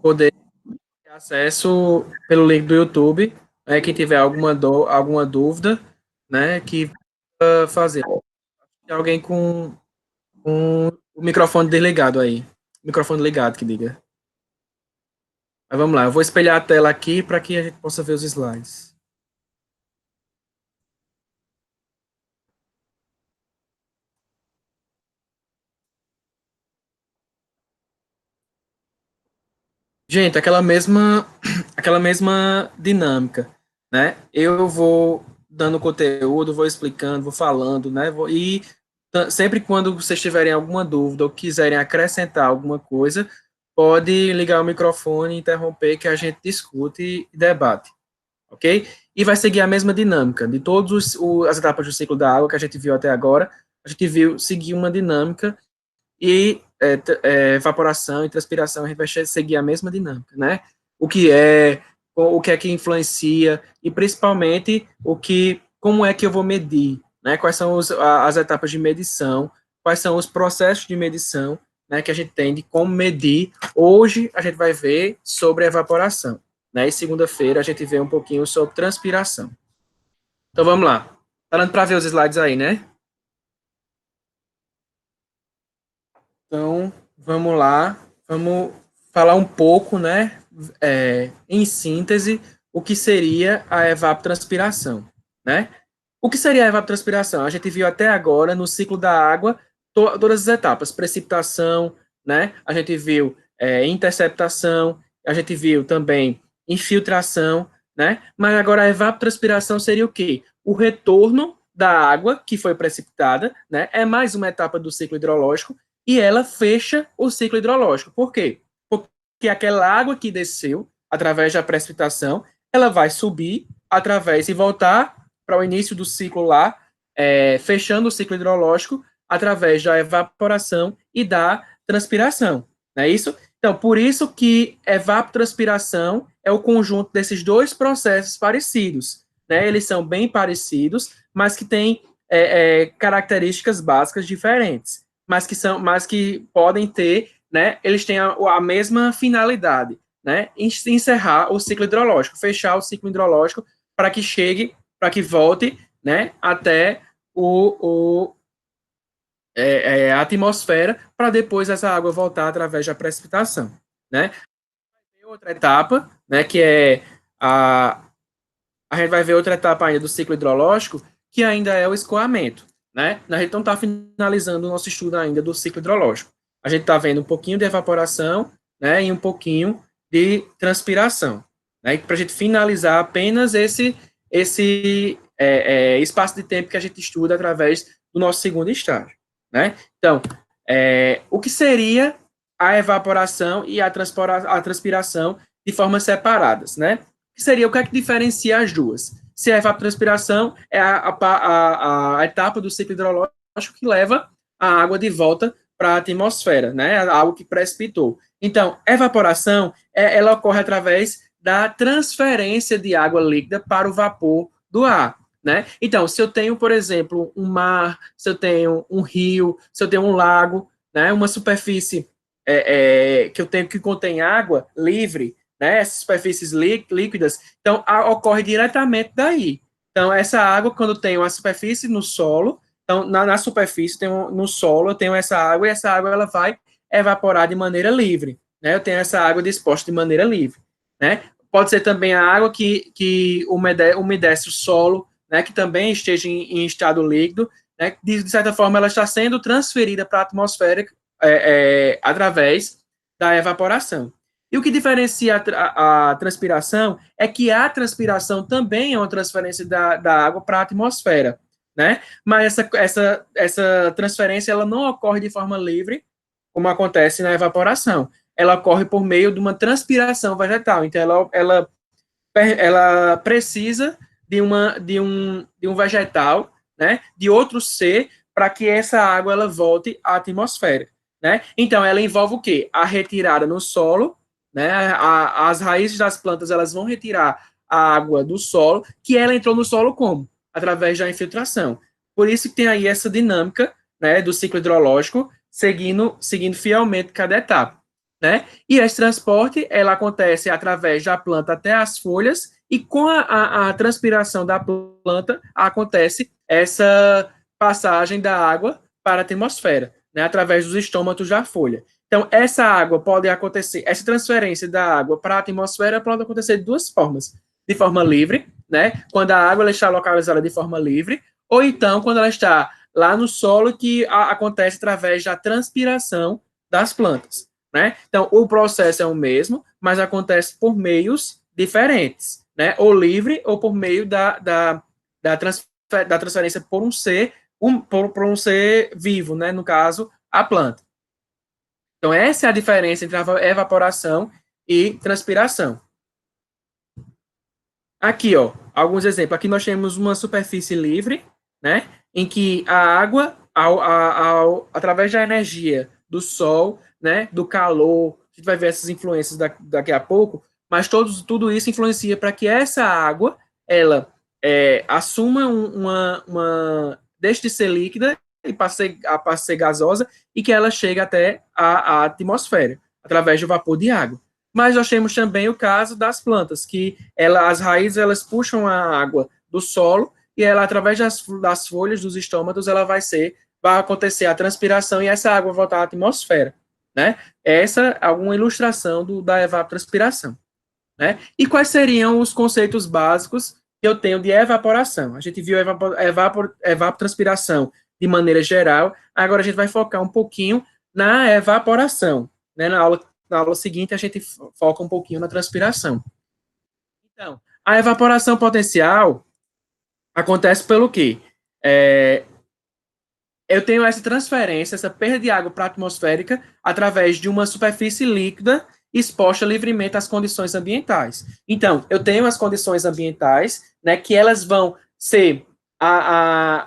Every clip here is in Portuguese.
poder ter acesso pelo link do YouTube, né, quem tiver alguma dúvida, né, que fazer. Tem alguém com o microfone desligado aí. Microfone ligado, que diga. Mas vamos lá, eu vou espelhar a tela aqui para que a gente possa ver os slides. Gente, aquela mesma dinâmica, né? Eu vou dando conteúdo, vou explicando, vou falando, né? Sempre quando vocês tiverem alguma dúvida ou quiserem acrescentar alguma coisa, pode ligar o microfone, interromper, que a gente discute e debate, ok? E vai seguir a mesma dinâmica de todas as etapas do ciclo da água que a gente viu até agora. A gente viu seguir uma dinâmica e evaporação e transpiração, a gente vai seguir a mesma dinâmica, né? O que é que influencia e principalmente como é que eu vou medir, né? Quais são as etapas de medição, quais são os processos de medição, né? Que a gente tem de como medir. Hoje a gente vai ver sobre evaporação, né? E segunda-feira a gente vê um pouquinho sobre transpiração. Então vamos lá. Tá dando para ver os slides aí, né? Então, vamos lá, vamos falar um pouco, né, em síntese, o que seria a evapotranspiração, né? O que seria a evapotranspiração? A gente viu até agora, no ciclo da água, todas as etapas, precipitação, né? A gente viu interceptação, a gente viu também infiltração, né? Mas agora a evapotranspiração seria o quê? O retorno da água que foi precipitada, né? É mais uma etapa do ciclo hidrológico, e ela fecha o ciclo hidrológico. Por quê? Porque aquela água que desceu através da precipitação, ela vai subir através e voltar para o início do ciclo lá, fechando o ciclo hidrológico através da evaporação e da transpiração. Não é isso? Então, por isso que evapotranspiração é o conjunto desses dois processos parecidos. Né? Eles são bem parecidos, mas que têm características básicas diferentes, mas que podem ter, né? Eles têm a mesma finalidade, né? Encerrar o ciclo hidrológico, fechar o ciclo hidrológico para que chegue, para que volte, né? Até a atmosfera, para depois essa água voltar através da precipitação, né? Tem outra etapa, né? Que é a gente vai ver outra etapa ainda do ciclo hidrológico, que ainda é o escoamento, né? A gente não está finalizando o nosso estudo ainda do ciclo hidrológico. A gente está vendo um pouquinho de evaporação, né? E um pouquinho de transpiração, né? Para a gente finalizar apenas esse espaço de tempo que a gente estuda através do nosso segundo estágio, né? Então, o que seria a evaporação e a transpiração de formas separadas, né? Que seria o que é que diferencia as duas. Se a evapotranspiração é a etapa do ciclo hidrológico que leva a água de volta para a atmosfera, né? Algo que precipitou. Então, evaporação, ela ocorre através da transferência de água líquida para o vapor do ar. Né? Então, se eu tenho, por exemplo, um mar, se eu tenho um rio, se eu tenho um lago, né? Uma superfície que eu tenho que contém água livre, né, essas superfícies líquidas, então ocorre diretamente daí. Então, essa água, quando tem uma superfície no solo, então na superfície, no solo, eu tenho essa água, e essa água ela vai evaporar de maneira livre. Né? Eu tenho essa água disposta de maneira livre. Né? Pode ser também a água que umedece o solo, né, que também esteja em estado líquido, né, de certa forma ela está sendo transferida para a atmosfera através da evaporação. E o que diferencia a transpiração é que a transpiração também é uma transferência da água para a atmosfera, né? Mas essa transferência ela não ocorre de forma livre, como acontece na evaporação. Ela ocorre por meio de uma transpiração vegetal. Então, ela precisa de um vegetal, né? De outro ser, para que essa água ela volte à atmosfera. Né? Então, ela envolve o quê? A retirada no solo, né? As raízes das plantas elas vão retirar a água do solo, que ela entrou no solo como? Através da infiltração. Por isso que tem aí essa dinâmica, né, do ciclo hidrológico, seguindo fielmente cada etapa. né? E esse transporte, ela acontece através da planta até as folhas, e com a transpiração da planta, acontece essa passagem da água para a atmosfera, né? Através dos estômatos da folha. Então, essa água pode acontecer, essa transferência da água para a atmosfera pode acontecer de duas formas. De forma livre, né? Quando a água ela está localizada de forma livre, ou então quando ela está lá no solo, que acontece através da transpiração das plantas, né? Então, o processo é o mesmo, mas acontece por meios diferentes, né? Ou livre, ou por meio da transferência por um ser, por um ser vivo, né? No caso, a planta. Então, essa é a diferença entre a evaporação e transpiração. Aqui, ó, alguns exemplos. Aqui nós temos uma superfície livre, né? Em que a água, através da energia do sol, né? Do calor, a gente vai ver essas influências daqui a pouco, mas tudo isso influencia para que essa água, ela assuma deixe de ser líquida e passe a ser gasosa e que ela chegue até a atmosfera, através do vapor de água. Mas nós temos também o caso das plantas, que as raízes elas puxam a água do solo e ela, através das folhas, dos estômatos, vai acontecer a transpiração e essa água voltar à atmosfera, né? Essa é alguma ilustração da evapotranspiração, né? E quais seriam os conceitos básicos que eu tenho de evaporação? A gente viu evapotranspiração de maneira geral, agora a gente vai focar um pouquinho na evaporação, né? Na aula seguinte, a gente foca um pouquinho na transpiração. Então, a evaporação potencial acontece pelo quê? Eu tenho essa transferência, essa perda de água para a atmosférica através de uma superfície líquida exposta livremente às condições ambientais. Então, eu tenho as condições ambientais, né, que elas vão ser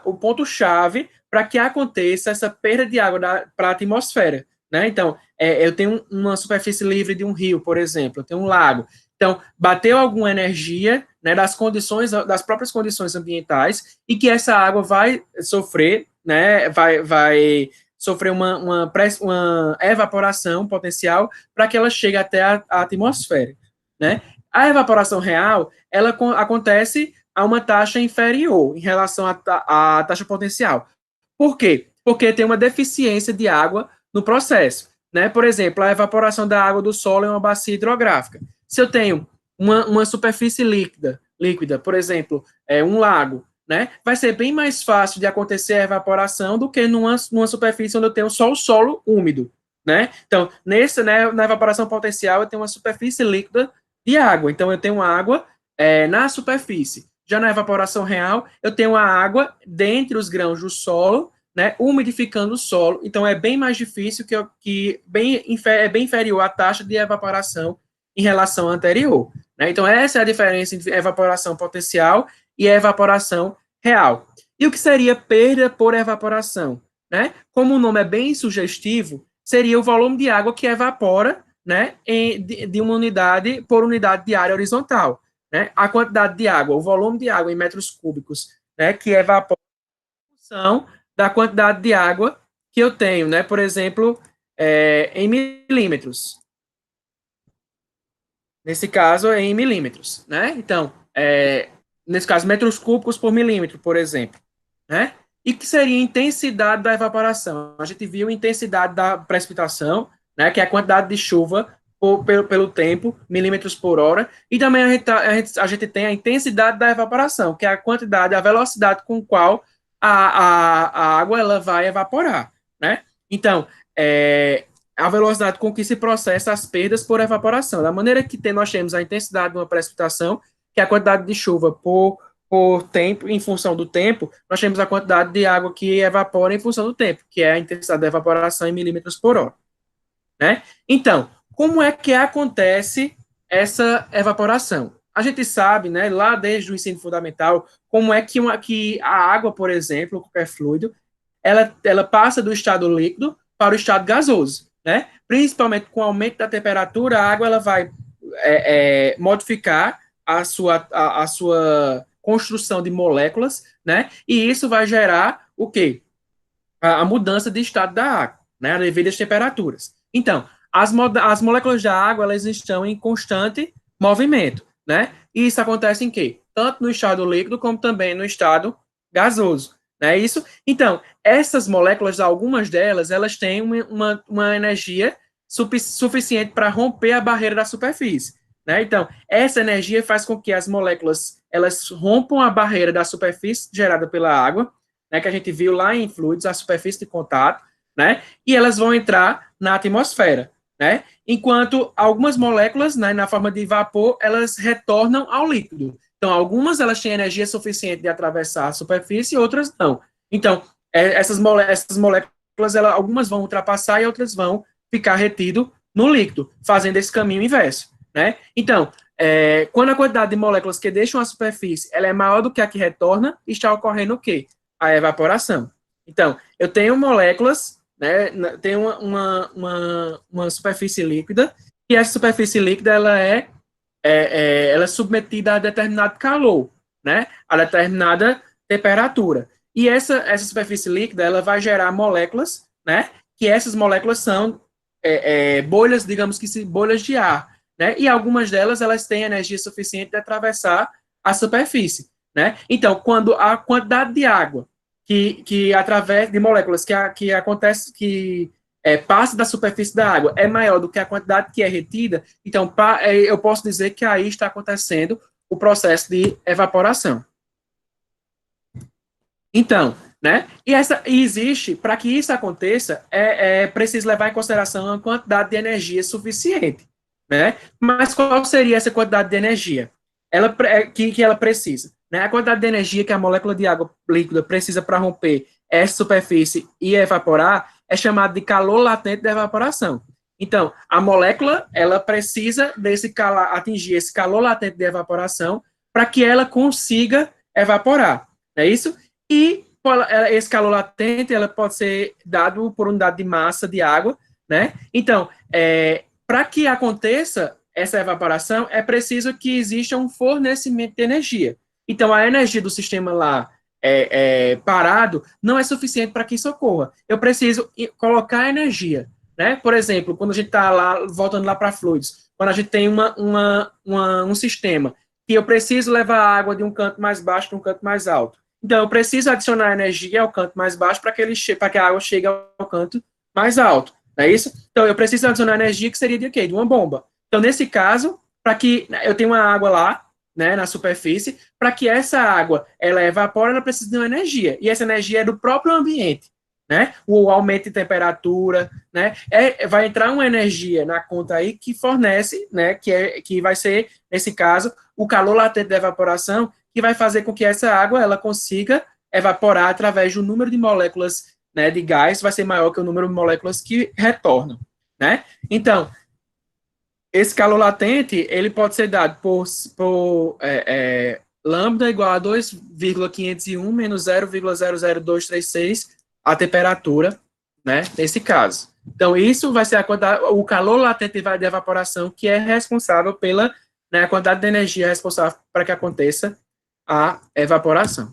o ponto-chave para que aconteça essa perda de água para a atmosfera, né? Então, eu tenho uma superfície livre de um rio, por exemplo, eu tenho um lago. Então, bateu alguma energia, né, das próprias condições ambientais, e que essa água vai sofrer, né, vai sofrer uma evaporação potencial para que ela chegue até a atmosfera, né? A evaporação real, ela acontece a uma taxa inferior em relação à taxa potencial. Por quê? Porque tem uma deficiência de água no processo, né? Por exemplo, a evaporação da água do solo em uma bacia hidrográfica. Se eu tenho uma superfície líquida, por exemplo, um lago, né? Vai ser bem mais fácil de acontecer a evaporação do que numa superfície onde eu tenho só o solo úmido, né? Então, na evaporação potencial, eu tenho uma superfície líquida de água. Então, eu tenho água na superfície. Já na evaporação real, eu tenho a água dentre os grãos do solo, né, umidificando o solo. Então, é bem mais difícil, é bem inferior à taxa de evaporação em relação à anterior. Né? Então, essa é a diferença entre evaporação potencial e evaporação real. E o que seria perda por evaporação? Né? Como o nome é bem sugestivo, seria o volume de água que evapora, né, de uma unidade por unidade de área horizontal. Né? A quantidade de água, o volume de água em metros cúbicos, né, que evapora em função da quantidade de água que eu tenho, né? Por exemplo, em milímetros. Nesse caso, é em milímetros, né? Então, nesse caso, metros cúbicos por milímetro, por exemplo, né? E que seria a intensidade da evaporação? A gente viu a intensidade da precipitação, né? Que é a quantidade de chuva pelo tempo, milímetros por hora, e também a gente tem a intensidade da evaporação, que é a quantidade, a velocidade com qual a água ela vai evaporar, né? Então, a velocidade com que se processa as perdas por evaporação. Da maneira que nós temos a intensidade de uma precipitação, que é a quantidade de chuva por tempo, em função do tempo, nós temos a quantidade de água que evapora em função do tempo, que é a intensidade da evaporação em milímetros por hora. Né? Então, como é que acontece essa evaporação? A gente sabe, né, lá desde o ensino fundamental, como é que a água, por exemplo, qualquer fluido, ela passa do estado líquido para o estado gasoso, né? Principalmente com o aumento da temperatura, a água ela vai modificar a sua construção de moléculas, né? E isso vai gerar o quê? A mudança de estado da água, né? Devido às temperaturas. Então, as moléculas da água, elas estão em constante movimento, né? E isso acontece em quê? Tanto no estado líquido, como também no estado gasoso, né? Isso. Então, essas moléculas, algumas delas, elas têm uma energia suficiente para romper a barreira da superfície, né? Então, essa energia faz com que as moléculas, elas rompam a barreira da superfície gerada pela água, né? Que a gente viu lá em fluidos, a superfície de contato, né? E elas vão entrar na atmosfera, né? Enquanto algumas moléculas, né, na forma de vapor, elas retornam ao líquido. Então, algumas elas têm energia suficiente de atravessar a superfície, outras não. Então, essas moléculas, algumas vão ultrapassar e outras vão ficar retido no líquido, fazendo esse caminho inverso, né? Então, quando a quantidade de moléculas que deixam a superfície ela é maior do que a que retorna, está ocorrendo o quê? A evaporação. Então, eu tenho moléculas, né, tem uma superfície líquida, e essa superfície líquida ela é submetida a determinado calor, né, a determinada temperatura. E essa superfície líquida ela vai gerar moléculas, né, que essas moléculas são bolhas, digamos que bolhas de ar, né, e algumas delas elas têm energia suficiente de atravessar a superfície, né. Então, quando a quantidade de água que através de moléculas que acontece, que passa da superfície da água é maior do que a quantidade que é retida, então eu posso dizer que aí está acontecendo o processo de evaporação. Então, né? E existe, para que isso aconteça, é preciso levar em consideração a quantidade de energia suficiente, né? Mas qual seria essa quantidade de energia que ela precisa? Né? A quantidade de energia que a molécula de água líquida precisa para romper essa superfície e evaporar é chamada de calor latente de evaporação. Então, a molécula ela precisa atingir esse calor latente de evaporação para que ela consiga evaporar, não é isso? E esse calor latente ela pode ser dado por unidade de massa de água, né? Então, para que aconteça essa evaporação, é preciso que exista um fornecimento de energia. Então, a energia do sistema lá parado não é suficiente para que isso ocorra. Eu preciso colocar energia, né? Por exemplo, quando a gente está lá, voltando lá para fluidos, quando a gente tem um sistema que eu preciso levar a água de um canto mais baixo para um canto mais alto. Então, eu preciso adicionar energia ao canto mais baixo para que a água chegue ao canto mais alto. Não é isso? Então, eu preciso adicionar energia que seria de quê? De uma bomba. Então, nesse caso, para que eu tenha uma água lá, né, na superfície, para que essa água ela evapore, ela precisa de uma energia. E essa energia é do próprio ambiente, né? O aumento de temperatura, né? Vai entrar uma energia na conta aí que fornece, né? Que vai ser, nesse caso, o calor latente da evaporação, que vai fazer com que essa água ela consiga evaporar através do número de moléculas, né, de gás, vai ser maior que o número de moléculas que retornam, né? Então, esse calor latente, ele pode ser dado por lambda igual a 2,501 menos 0,00236 a temperatura, né, nesse caso. Então, isso vai ser o calor latente de evaporação que é responsável pela, né, a quantidade de energia responsável para que aconteça a evaporação.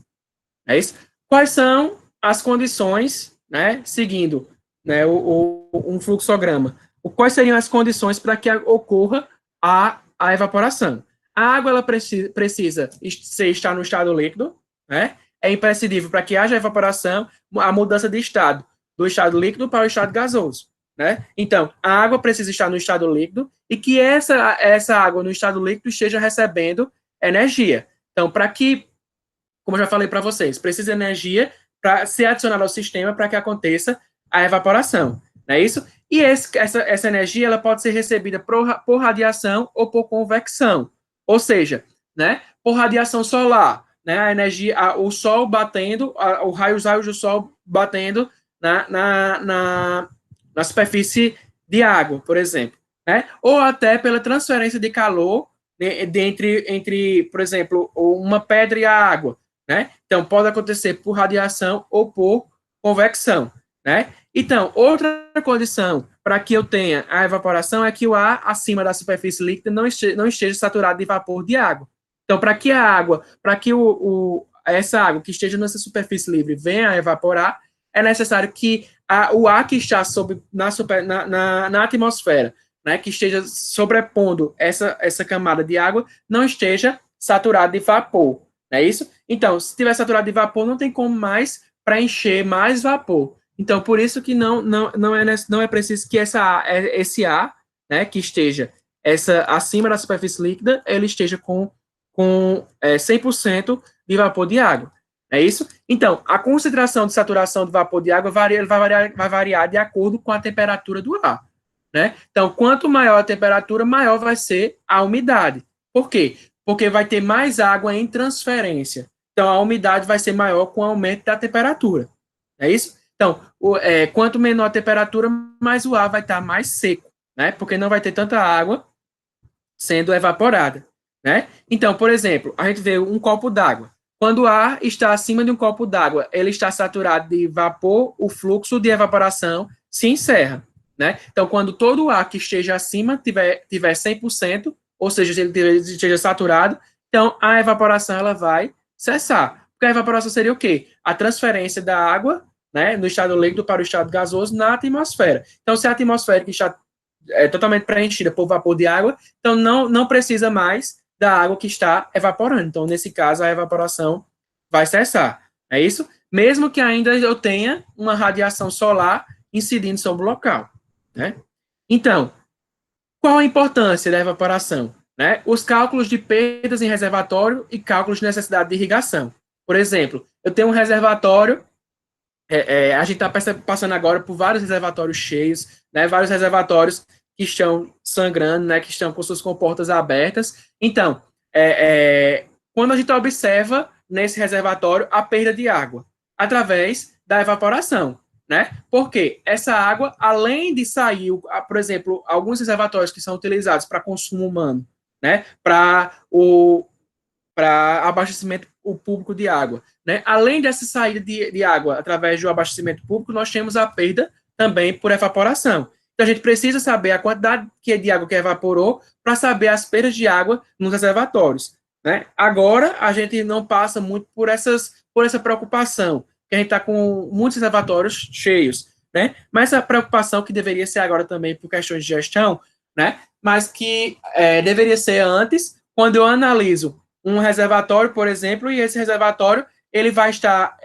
É isso? Quais são as condições, né, seguindo, né, um fluxograma? Quais seriam as condições para que ocorra a evaporação? A água ela precisa estar no estado líquido, né? É imprescindível para que haja evaporação a mudança de estado, do estado líquido para o estado gasoso, né? Então, a água precisa estar no estado líquido e que essa água no estado líquido esteja recebendo energia. Então, para que, como eu já falei para vocês, precisa de energia para ser adicionada ao sistema para que aconteça a evaporação, não é isso? E essa energia ela pode ser recebida por radiação ou por convecção, ou seja, né, por radiação solar, né, a energia, o sol batendo, os raios do sol batendo na superfície de água, por exemplo, né, ou até pela transferência de calor entre, por exemplo, uma pedra e a água, né? Então, pode acontecer por radiação ou por convecção, né? Então, outra condição para que eu tenha a evaporação é que o ar acima da superfície líquida não esteja saturado de vapor de água. Então, para que a água, para que essa água que esteja nessa superfície livre venha a evaporar, é necessário que o ar que está na atmosfera, né, que esteja sobrepondo essa camada de água, não esteja saturado de vapor, não é isso? Então, se estiver saturado de vapor, não tem como mais preencher mais vapor. Então, por isso que não é preciso que esse ar, né, que esteja acima da superfície líquida, ele esteja com 100% de vapor de água. É isso? Então, a concentração de saturação de vapor de água vai variar de acordo com a temperatura do ar. Né? Então, quanto maior a temperatura, maior vai ser a umidade. Por quê? Porque vai ter mais água em transferência. Então, a umidade vai ser maior com o aumento da temperatura. É isso? Então, quanto menor a temperatura, mais o ar vai estar mais seco, né? Porque não vai ter tanta água sendo evaporada, né? Então, por exemplo, a gente vê um copo d'água. Quando o ar está acima de um copo d'água, ele está saturado de vapor, o fluxo de evaporação se encerra, né? Então, quando todo o ar que esteja acima tiver 100%, ou seja, se ele esteja saturado, então a evaporação ela vai cessar. Porque a evaporação seria o quê? A transferência da água, né, no estado líquido para o estado gasoso na atmosfera. Então, se a atmosfera que está totalmente preenchida por vapor de água, então não precisa mais da água que está evaporando. Então, nesse caso, a evaporação vai cessar. É isso? Mesmo que ainda eu tenha uma radiação solar incidindo sobre o local. Né? Então, qual a importância da evaporação? Né? Os cálculos de perdas em reservatório e cálculos de necessidade de irrigação. Por exemplo, eu tenho um reservatório, a gente está passando agora por vários reservatórios cheios, né? Vários reservatórios que estão sangrando, né? Que estão com suas comportas abertas. Então, quando a gente observa nesse reservatório a perda de água através da evaporação, né? Porque essa água, além de sair, por exemplo, alguns reservatórios que são utilizados para consumo humano, né? Para abastecimento público de água, né? Além dessa saída de água através do abastecimento público, nós temos a perda também por evaporação. Então, a gente precisa saber a quantidade de água que evaporou para saber as perdas de água nos reservatórios. Né? Agora, a gente não passa muito por essa preocupação, que a gente está com muitos reservatórios cheios. Né? Mas a preocupação que deveria ser agora também por questões de gestão, né? Mas que deveria ser antes, quando eu analiso um reservatório, por exemplo, e esse reservatório ele vai estar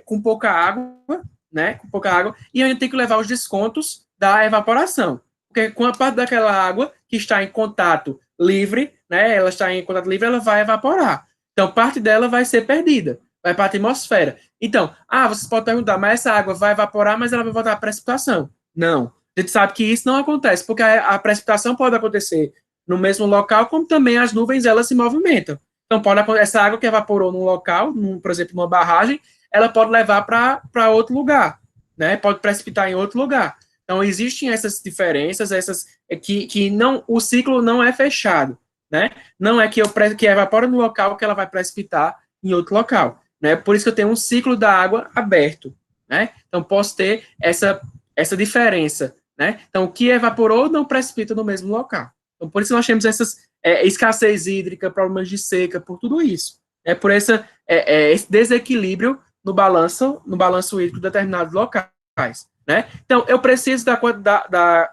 com pouca água, né? Com pouca água, e a gente tem que levar os descontos da evaporação. Porque com a parte daquela água que está em contato livre, né? Ela está em contato livre, ela vai evaporar. Então, parte dela vai ser perdida, vai para a atmosfera. Então, vocês podem perguntar, mas essa água vai evaporar, mas ela vai voltar à precipitação. Não. A gente sabe que isso não acontece, porque a precipitação pode acontecer no mesmo local, como também as nuvens, elas se movimentam. Então, essa água que evaporou num local, por exemplo, numa barragem, ela pode levar para outro lugar, né? Pode precipitar em outro lugar. Então, existem essas diferenças, que não, o ciclo não é fechado, né? Não é que evapora no local que ela vai precipitar em outro local, né? Por isso que eu tenho um ciclo da água aberto, né? Então, posso ter essa diferença, né? Então, o que evaporou não precipita no mesmo local. Então, por isso nós temos essas escassez hídrica, problemas de seca, por tudo isso. Por esse desequilíbrio no balanço hídrico de determinados locais. Né? Então, eu preciso da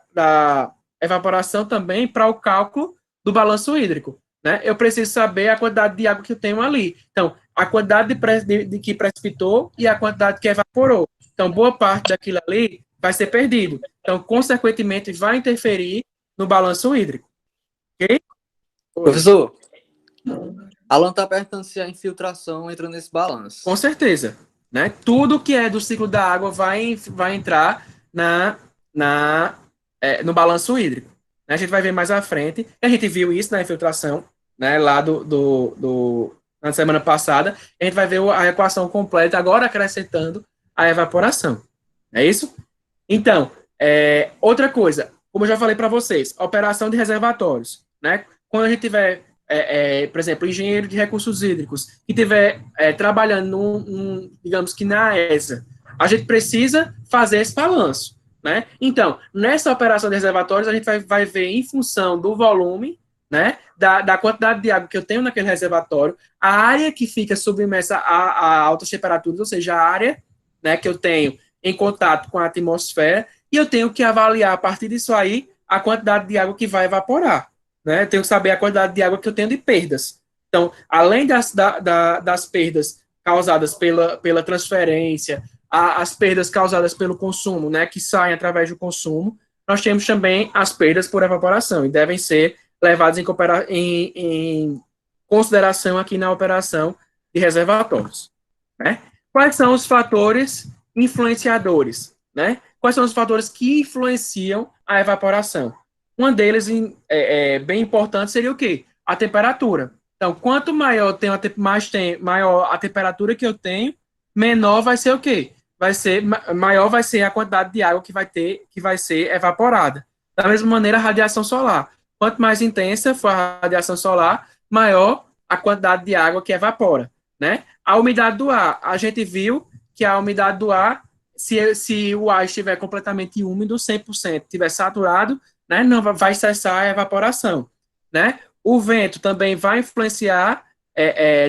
evaporação também para o cálculo do balanço hídrico. Né? Eu preciso saber a quantidade de água que eu tenho ali. Então, a quantidade de que precipitou e a quantidade que evaporou. Então, boa parte daquilo ali vai ser perdido. Então, consequentemente, vai interferir no balanço hídrico. Ok? Professor, Alan está perguntando se a infiltração entra nesse balanço. Com certeza. Né? Tudo que é do ciclo da água vai entrar no balanço hídrico. A gente vai ver mais à frente. A gente viu isso na infiltração, né, lá na semana passada. A gente vai ver a equação completa, agora acrescentando a evaporação. É isso? Então, outra coisa, como eu já falei para vocês, operação de reservatórios. Né? Quando a gente tiver, por exemplo, engenheiro de recursos hídricos, que estiver trabalhando, digamos que na ESA, a gente precisa fazer esse balanço. Né? Então, nessa operação de reservatórios, a gente vai ver em função do volume, né, da quantidade de água que eu tenho naquele reservatório, a área que fica submersa a altas temperaturas, ou seja, a área, né, que eu tenho em contato com a atmosfera, e eu tenho que avaliar, a partir disso aí, a quantidade de água que vai evaporar. Né? Eu tenho que saber a quantidade de água que eu tenho de perdas. Então, além das perdas causadas pela transferência, as perdas causadas pelo consumo, né, que saem através do consumo, nós temos também as perdas por evaporação, e devem ser levadas em consideração aqui na operação de reservatórios. Né? Quais são os fatores influenciadores? Né? Quais são os fatores que influenciam a evaporação? Um deles, bem importante, seria o quê? A temperatura. Então, quanto maior maior a temperatura que eu tenho, menor vai ser o quê? Maior vai ser a quantidade de água que vai ser evaporada. Da mesma maneira, a radiação solar. Quanto mais intensa for a radiação solar, maior a quantidade de água que evapora. Né? A umidade do ar. A gente viu que a umidade do ar, se o ar estiver completamente úmido, 100%, estiver saturado, né, não vai cessar a evaporação. Né? O vento também vai influenciar,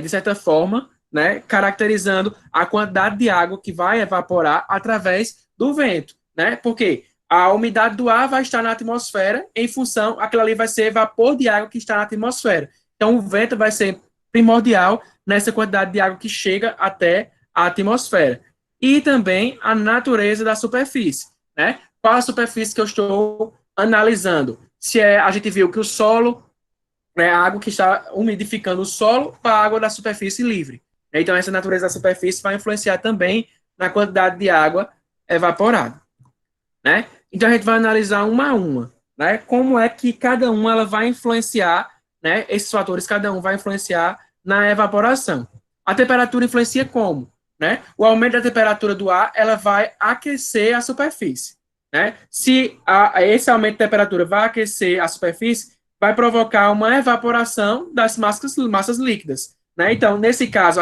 de certa forma, né, caracterizando a quantidade de água que vai evaporar através do vento. Né? Porque a umidade do ar vai estar na atmosfera, em função, aquilo ali vai ser vapor de água que está na atmosfera. Então, o vento vai ser primordial nessa quantidade de água que chega até a atmosfera. E também a natureza da superfície. Né? Qual a superfície que eu estou analisando? Se a gente viu que o solo, né, a água que está umidificando o solo para a água da superfície livre. Então, essa natureza da superfície vai influenciar também na quantidade de água evaporada. Né? Então, a gente vai analisar uma a uma. Né? Como é que cada uma ela vai influenciar, né, esses fatores, cada um vai influenciar na evaporação. A temperatura influencia como? Né? O aumento da temperatura do ar ela vai aquecer a superfície. Né? Se esse aumento de temperatura vai aquecer a superfície, vai provocar uma evaporação das massas líquidas. Né? Então, nesse caso,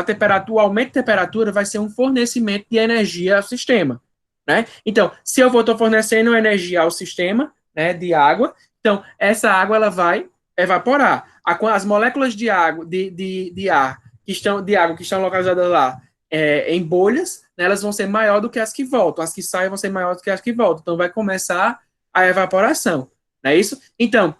o aumento de temperatura vai ser um fornecimento de energia ao sistema. Né? Então, se eu estou fornecendo energia ao sistema, né, de água, então essa água ela vai evaporar. As moléculas de água, de ar de água que estão localizadas lá em bolhas, né, elas vão ser maior do que as que voltam. As que saem vão ser maiores do que as que voltam. Então, vai começar a evaporação. Não é isso? Então,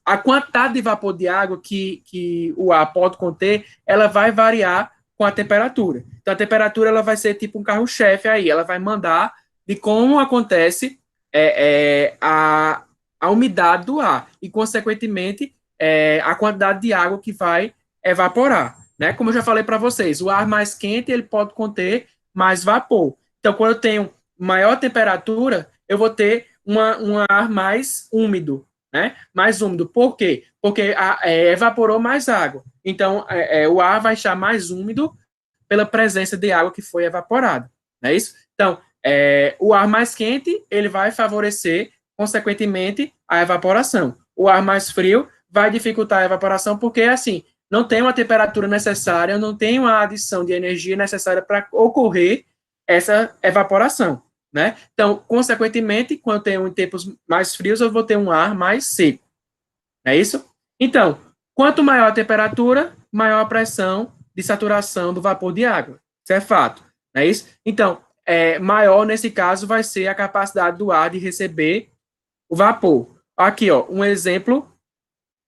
a quantidade de vapor de água que o ar pode conter, ela vai variar com a temperatura. Então, a temperatura ela vai ser tipo um carro-chefe aí. Ela vai mandar de como acontece a umidade do ar e, consequentemente, a quantidade de água que vai evaporar. Né? Como eu já falei para vocês, o ar mais quente ele pode conter mais vapor. Então, quando eu tenho maior temperatura, eu vou ter um ar mais úmido. Né? Mais úmido. Por quê? Porque evaporou mais água. Então, o ar vai estar mais úmido pela presença de água que foi evaporada. Não é isso? Então, o ar mais quente, ele vai favorecer, consequentemente, a evaporação. O ar mais frio vai dificultar a evaporação, porque, assim, não tem uma temperatura necessária, não tem uma adição de energia necessária para ocorrer essa evaporação. Né? Então, consequentemente, quando eu tenho em tempos mais frios, eu vou ter um ar mais seco. Não é isso? Então, quanto maior a temperatura, maior a pressão de saturação do vapor de água. Isso é fato. Não é isso? Então, maior, nesse caso, vai ser a capacidade do ar de receber o vapor. Aqui, ó, um exemplo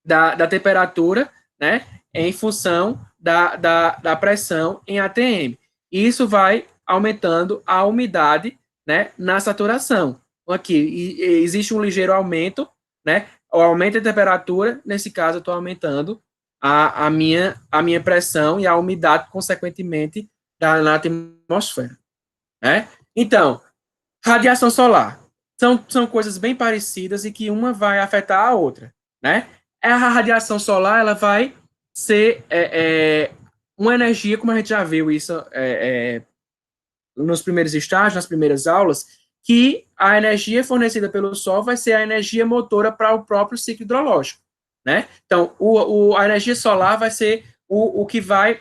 da temperatura, né, em função da pressão em ATM. Isso vai aumentando a umidade, né, na saturação. Aqui, existe um ligeiro aumento, né, o aumento da temperatura, nesse caso, eu estou aumentando a minha pressão e a umidade, consequentemente, na atmosfera. Né? Então, radiação solar. São coisas bem parecidas e que uma vai afetar a outra. Né? A radiação solar ela vai ser uma energia, como a gente já viu isso nos primeiros estágios, nas primeiras aulas, que a energia fornecida pelo Sol vai ser a energia motora para o próprio ciclo hidrológico. Né? Então, a energia solar vai ser o que vai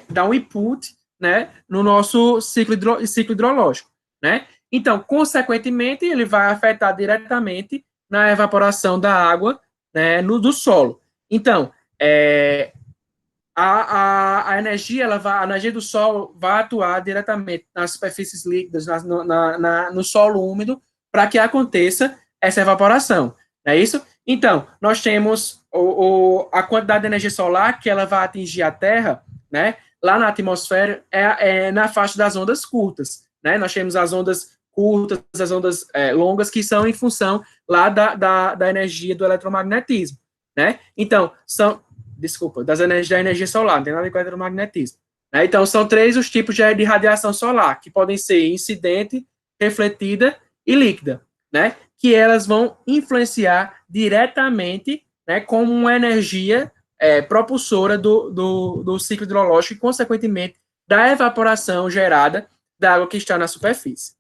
dar um input, né, no nosso ciclo hidrológico. Né? Então, consequentemente, ele vai afetar diretamente na evaporação da água, né, do solo. Então, a energia, a energia do Sol vai atuar diretamente nas superfícies líquidas, no solo úmido, para que aconteça essa evaporação. Não é isso? Então, nós temos a quantidade de energia solar que ela vai atingir a Terra, né? Lá na atmosfera, é na faixa das ondas curtas, né? Nós temos as ondas curtas, as ondas longas, que são em função lá da energia do eletromagnetismo, né? Então, da energia solar, não tem nada a ver com eletromagnetismo. Né? Então, são 3 os tipos de radiação solar, que podem ser incidente, refletida e líquida, né? Que elas vão influenciar diretamente, né, como uma energia propulsora do ciclo hidrológico e, consequentemente, da evaporação gerada da água que está na superfície,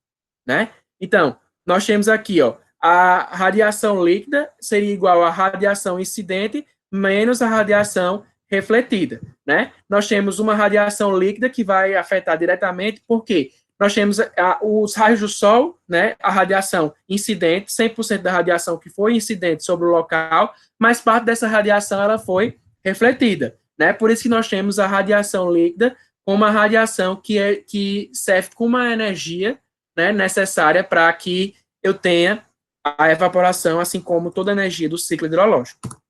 né? Então, nós temos aqui, ó, a radiação líquida seria igual à radiação incidente menos a radiação refletida, né? Nós temos uma radiação líquida que vai afetar diretamente, porque nós temos os raios do Sol, né? A radiação incidente, 100% da radiação que foi incidente sobre o local, mas parte dessa radiação ela foi refletida, né? Por isso que nós temos a radiação líquida como uma radiação que serve como uma energia, né, necessária para que eu tenha a evaporação, assim como toda a energia do ciclo hidrológico.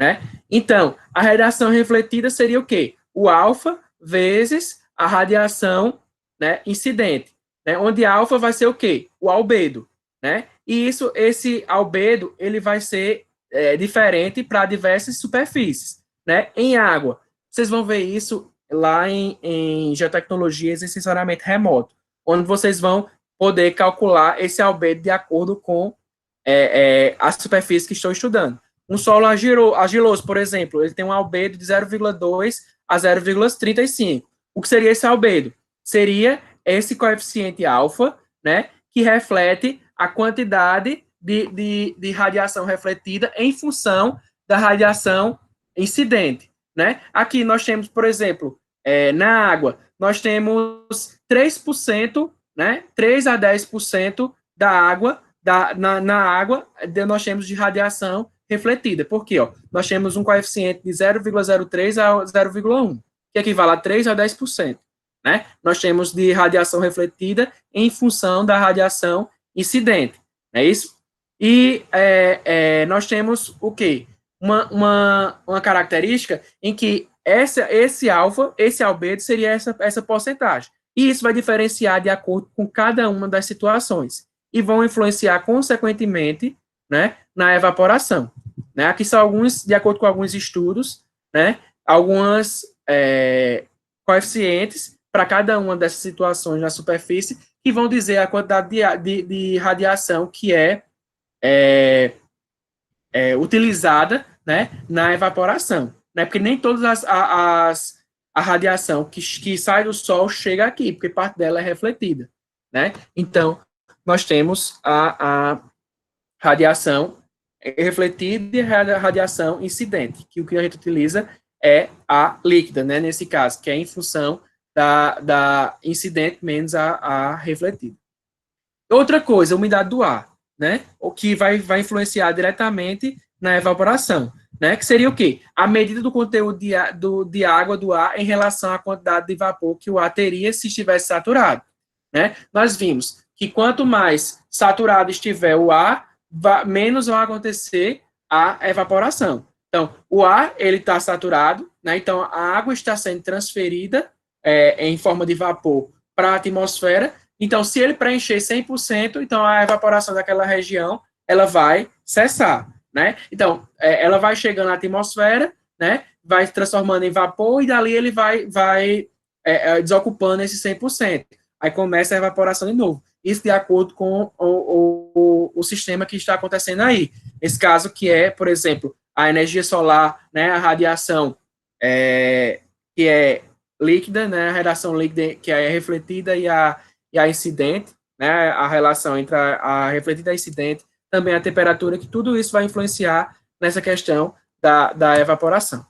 Né? Então, a radiação refletida seria o quê? O alfa vezes a radiação, né, incidente, né? Onde alfa vai ser o quê? O albedo, né? E esse albedo, ele vai ser diferente para diversas superfícies, né? Em água, vocês vão ver isso lá em geotecnologias e sensoramento remoto, onde vocês vão poder calcular esse albedo de acordo com a superfície que estou estudando. Um solo argiloso, por exemplo, ele tem um albedo de 0,2 a 0,35. O que seria esse albedo? Seria esse coeficiente alfa, né, que reflete a quantidade de radiação refletida em função da radiação incidente, né? Aqui nós temos, por exemplo, na água, nós temos 3%, né, 3 a 10% da água, na água, nós temos de radiação refletida. Por quê? Ó? Nós temos um coeficiente de 0,03 a 0,1, que equivale a 3 a 10%. Né? Nós temos de radiação refletida em função da radiação incidente. Não é isso? E nós temos o quê? Uma característica em que esse alfa, esse albedo, seria essa porcentagem. E isso vai diferenciar de acordo com cada uma das situações. E vão influenciar, consequentemente, né, na evaporação. Né? Aqui são alguns, de acordo com alguns estudos, né, algumas coeficientes para cada uma dessas situações na superfície que vão dizer a quantidade de radiação que utilizada, né, na evaporação. Né? Porque nem todas a radiação que sai do Sol chega aqui, porque parte dela é refletida. Né? Então, nós temos a radiação refletida e a radiação incidente, que o que a gente utiliza é a líquida, né, nesse caso, que é em função da incidente menos a refletida. Outra coisa, a umidade do ar, né, o que vai influenciar diretamente na evaporação, né, que seria o quê? A medida do conteúdo de água do ar em relação à quantidade de vapor que o ar teria se estivesse saturado, né? Nós vimos que quanto mais saturado estiver o ar, menos vai acontecer a evaporação. Então, o ar, ele está saturado, né? Então, a água está sendo transferida em forma de vapor para a atmosfera. Então, se ele preencher 100%, então a evaporação daquela região, ela vai cessar, né? Então, ela vai chegando à atmosfera, né? Vai se transformando em vapor e dali ele vai desocupando esse 100%. Aí começa a evaporação de novo. Isso de acordo com o sistema que está acontecendo aí. Esse caso que é, por exemplo, a energia solar, né, a radiação que é líquida, né, a radiação líquida que é refletida e a incidente, né, a relação entre a refletida e a incidente, também a temperatura, que tudo isso vai influenciar nessa questão da evaporação.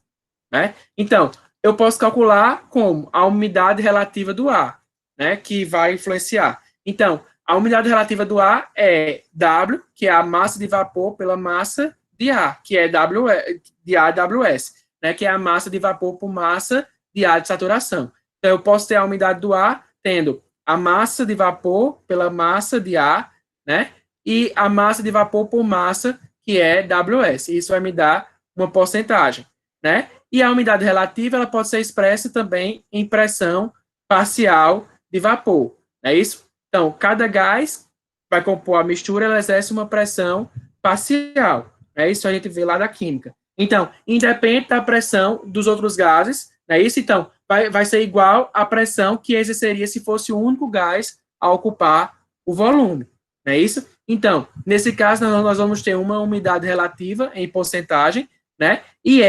Né? Então, eu posso calcular como a umidade relativa do ar, né, que vai influenciar. Então, a umidade relativa do ar é W, que é a massa de vapor pela massa de ar, que é de AWS. né, que é a massa de vapor por massa de ar de saturação. Então, eu posso ter a umidade do ar tendo a massa de vapor pela massa de ar, né, e a massa de vapor por massa, que é WS. Isso vai me dar uma porcentagem, né? E a umidade relativa, ela pode ser expressa também em pressão parcial de vapor, não é isso? Então, cada gás vai compor a mistura, ela exerce uma pressão parcial. É isso que a gente vê lá da química. Então, independente da pressão dos outros gases, é isso? Então, vai ser igual à pressão que exerceria se fosse o único gás a ocupar o volume. Não é isso? Então, nesse caso, nós vamos ter uma umidade relativa em porcentagem, né? E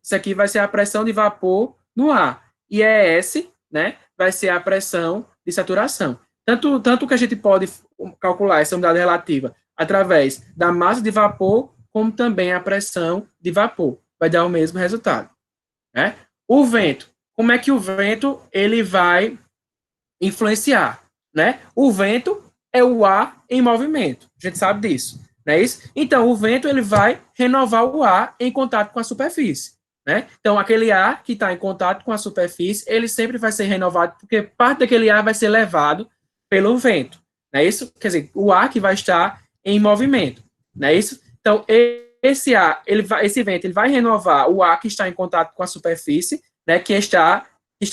isso aqui vai ser a pressão de vapor no ar. E S, né? Vai ser a pressão de saturação. Tanto que a gente pode calcular essa umidade relativa através da massa de vapor, como também a pressão de vapor. Vai dar o mesmo resultado, né? O vento. Como é que o vento ele vai influenciar, né? O vento é o ar em movimento. A gente sabe disso, não é isso? Então, o vento ele vai renovar o ar em contato com a superfície, né? Então, aquele ar que está em contato com a superfície, ele sempre vai ser renovado, porque parte daquele ar vai ser levado pelo vento, não é isso? Quer dizer, o ar que vai estar em movimento, não é isso? Então, esse vento, ele vai renovar o ar que está em contato com a superfície, né? Que está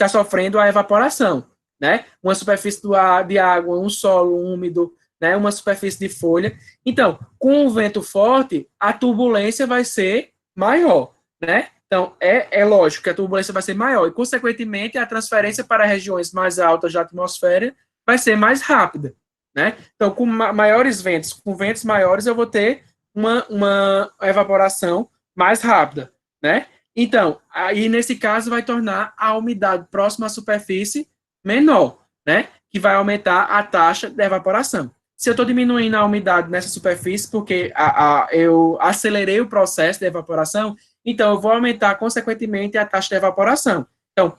sofrendo a evaporação, né? Uma superfície de água, um solo úmido, né? Uma superfície de folha. Então, com o vento forte, a turbulência vai ser maior, né? Então, é lógico que a turbulência vai ser maior e, consequentemente, a transferência para regiões mais altas da atmosfera vai ser mais rápida, né? Então, com maiores ventos, com ventos maiores, eu vou ter uma evaporação mais rápida, né? Então, aí nesse caso vai tornar a umidade próxima à superfície menor, né? Que vai aumentar a taxa de evaporação. Se eu estou diminuindo a umidade nessa superfície porque eu acelerei o processo de evaporação, então eu vou aumentar, consequentemente, a taxa de evaporação. Então,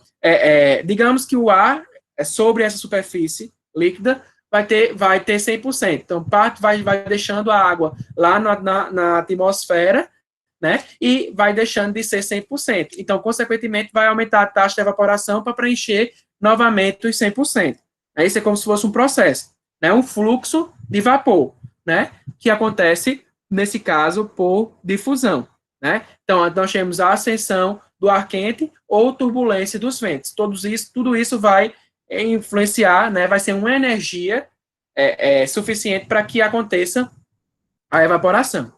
digamos que o ar sobre essa superfície líquida vai ter 100%. Então, parte vai deixando a água lá na atmosfera, né? E vai deixando de ser 100%. Então, consequentemente, vai aumentar a taxa de evaporação para preencher novamente os 100%. Isso é como se fosse um processo, né? Um fluxo de vapor, né? Que acontece, nesse caso, por difusão, né? Então, nós temos a ascensão do ar quente ou turbulência dos ventos. Tudo isso vai influenciar, né? Vai ser uma energia suficiente para que aconteça a evaporação.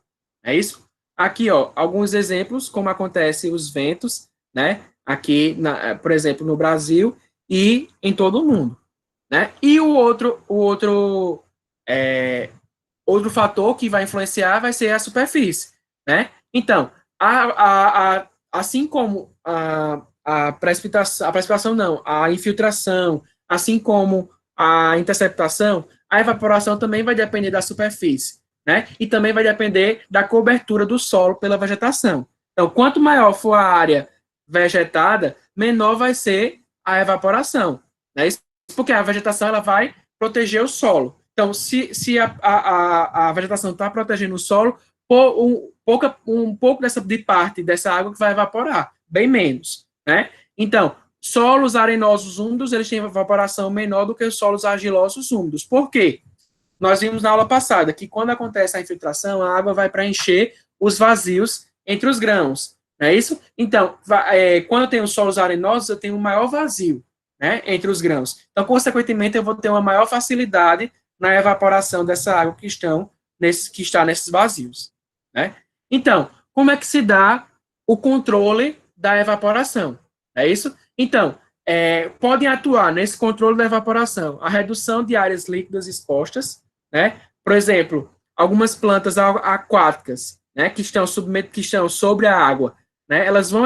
É isso? Aqui, ó, alguns exemplos como acontece os ventos, né? Aqui, por exemplo, no Brasil e em todo o mundo, né? E outro fator que vai influenciar vai ser a superfície, né? Então, assim como a precipitação não, a infiltração, assim como a interceptação, a evaporação também vai depender da superfície, né? E também vai depender da cobertura do solo pela vegetação. Então, quanto maior for a área vegetada, menor vai ser a evaporação, né? Isso porque a vegetação ela vai proteger o solo. Então, se a vegetação está protegendo o solo, um pouco de parte dessa água que vai evaporar, bem menos, né? Então, solos arenosos úmidos, eles têm evaporação menor do que os solos argilosos úmidos. Por quê? Nós vimos na aula passada que quando acontece a infiltração, a água vai preencher os vazios entre os grãos, não é isso? Então, quando eu tenho solos arenosos, eu tenho um maior vazio, né, entre os grãos. Então, consequentemente, eu vou ter uma maior facilidade na evaporação dessa água que está nesses vazios, né? Então, como é que se dá o controle da evaporação? É isso? Então, podem atuar nesse controle da evaporação a redução de áreas líquidas expostas, né? Por exemplo, algumas plantas aquáticas, né, que estão sobre a água, né? Elas vão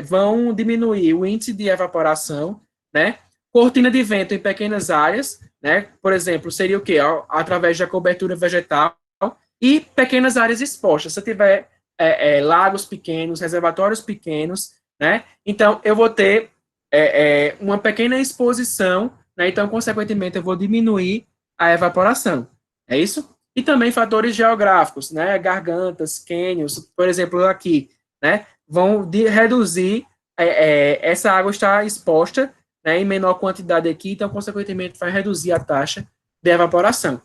vão diminuir o índice de evaporação, né? Cortina de vento em pequenas áreas, né? Por exemplo, seria o quê? Através da cobertura vegetal e pequenas áreas expostas. Se eu tiver lagos pequenos, reservatórios pequenos, né? Então, eu vou ter uma pequena exposição, né? Então, consequentemente, eu vou diminuir a evaporação. É isso? E também fatores geográficos, né? Gargantas, cânions, por exemplo, aqui, né? vão reduzir essa água está exposta, né, em menor quantidade aqui, então, consequentemente, vai reduzir a taxa de evaporação.